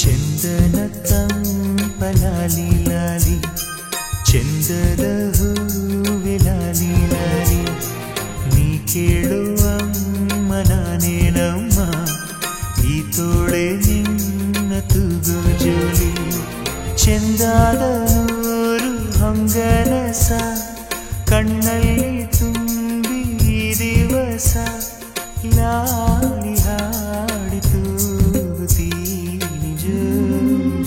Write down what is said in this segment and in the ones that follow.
ಚಂದನ ತಂಪಲಾಲಿ ಲಾಲಿ ಚಂದದ ಹೂವೆ ಲಾಲಿ ಲಾಲಿ ನೀ ಕೇಳುವಮ್ಮ ನಾನೇನಮ್ಮ ಈ ತೋಳೆ ನಿನ್ನ ತೂಗು ಜೋಲಿ ಚೆಂದಾದ ನೂರು ಹಂಗನಸ ಕಣ್ಣಲ್ಲಿ ತುಂಬಿ ದಿವಸ ಲಾಲಿ ಹಾಡಿ ತೂಗುತ್ತೀನಿ ಜೋ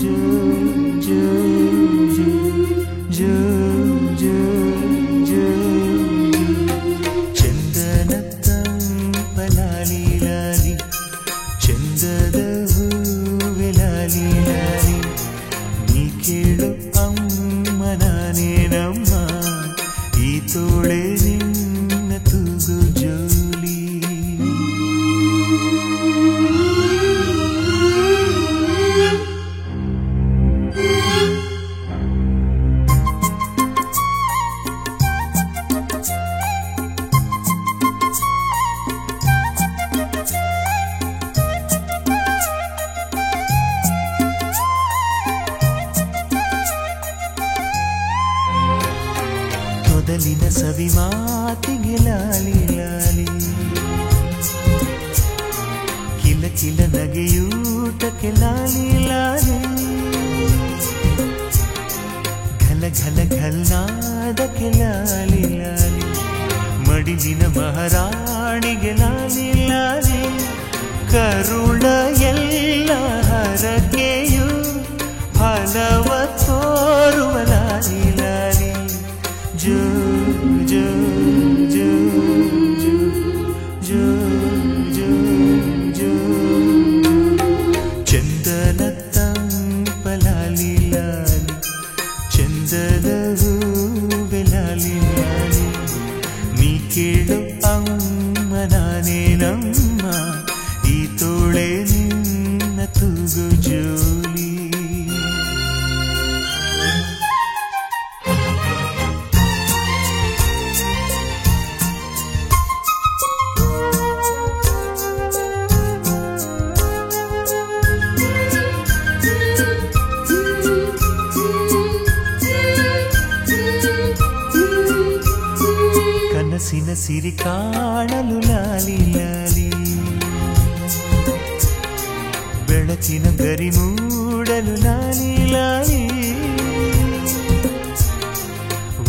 ಜೋ ಜೋ ಜೋ ಜೋ ಜೋ ಚಂದನ ತಂಪಲಾಲಿ ಲಾಲಿ ಚಂದದ ಹೂವೆ ಲಾಲಿ ಲಾಲಿ ನೀ ಕೇಳು ಅಮ್ಮ ನಾನೇನಮ್ಮ ಈ ತೋಳೆ ನಿನ್ನ ತೂಗು ಜೋಲಿ ಮೊದಲಿನ ಸವಿ ಮಾತಿಗೆ ಲಾಲಿ ಲಾಲಿ ಕಿಲ ಕಿಲ ನಗೆಯೂಟಕ್ಕೆ ಲಾಲಿ ಲಾಲಿ ಘಲ ಘಲ ಘಲ್ನಾದಕ್ಕೆ ಲಾಲಿ ಲಾಲಿ ಮಡಿಲಿನ ಮಹಾರಾಣಿಗೆ ಲಾಲಿ ಲಾಲಿ ಕರುಣ ಎಲ್ಲ ಹರಕೆಯು ಫಲವ ತೋರುವ ಲಾಲಿ ಲಾಲಿ ಜೋ ಜೋ ಜೋ ಜೋ ಜೋ ಜೋ ಚಂದನ ತಂಪಲಾಲಿ ಲಾಲಿ ಚಂದದ ಹೂವೆ ಲಾಲಿ ಲಾಲಿ ನೀ ಕೇಳು ಅಮ್ಮ ನಾನೇನಮ್ಮ ಈ ತೋಳೆ ನಿನ್ನ ತೂಗು ಜೋಲಿ ಕನಸಿನ ಸಿರಿ ಕಾಣಲು ಲಾಲಿ ಲಾಲಿ ಬೆಳಕಿನ ಗರಿ ಮೂಡಲು ಲಾಲಿ ಲಾಲಿ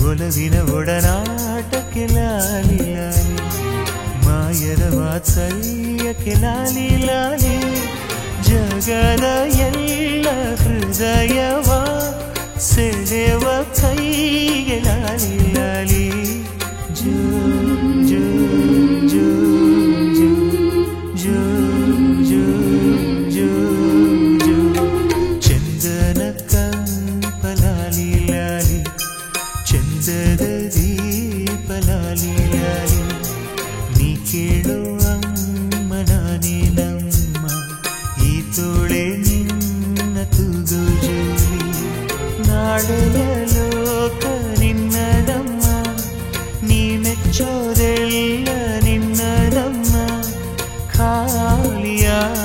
ಒಲವಿನ ಒಡನಾಟಕ್ಕೆ ಲಾಲಿ ಲಾಲಿ ಮಾಯದ ವಾತ್ಸಲ್ಯಕ್ಕೆ ಲಾಲಿ ಲಾಲಿ ಜಗದ ಎಲ್ಲ ಹೃದಯವ ಸೆಳೆವ ಕೈಗೆ ಲಾಲಿ ಲಾಲಿ ಜೋ ಜೋ ಜೋ ಜೋ ಜೋ ಜೋ ಜೋ ಚಂದನ ಕಂಪಲಾಲಿ ಲಾಲಿ ಚಂದದ ದೀಪ ಲಾಲಿ ಲಾಲಿ ನೀ ಕೇಳು ಅಮ್ಮ ನಾನೇನಮ್ಮ ಈ ತೋಳೆ ನಿನ್ನ ತೂಗು ಜೋಲಿ ನಾಳೆಯ ಲೋಕ ನಿನ್ನದಮ್ಮ ನೀ ಮೆಚ್ಚೋದೆಲ್ಲ ನಿನ್ನದಮ್ಮ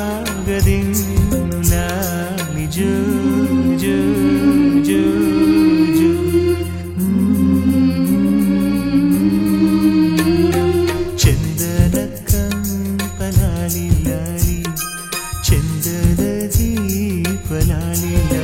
ಖಾಲಿಯಾಗದಿನ್ನು ಲಾಲಿ ಜೋ ಜೋ ಜೋ ಜೋ ಚಂದನ ಕಂಪಲಾಲಿ ಲಾಲಿ ಚಂದದ ದೀಪ ಲಾಲಿ ಲಾಲಿ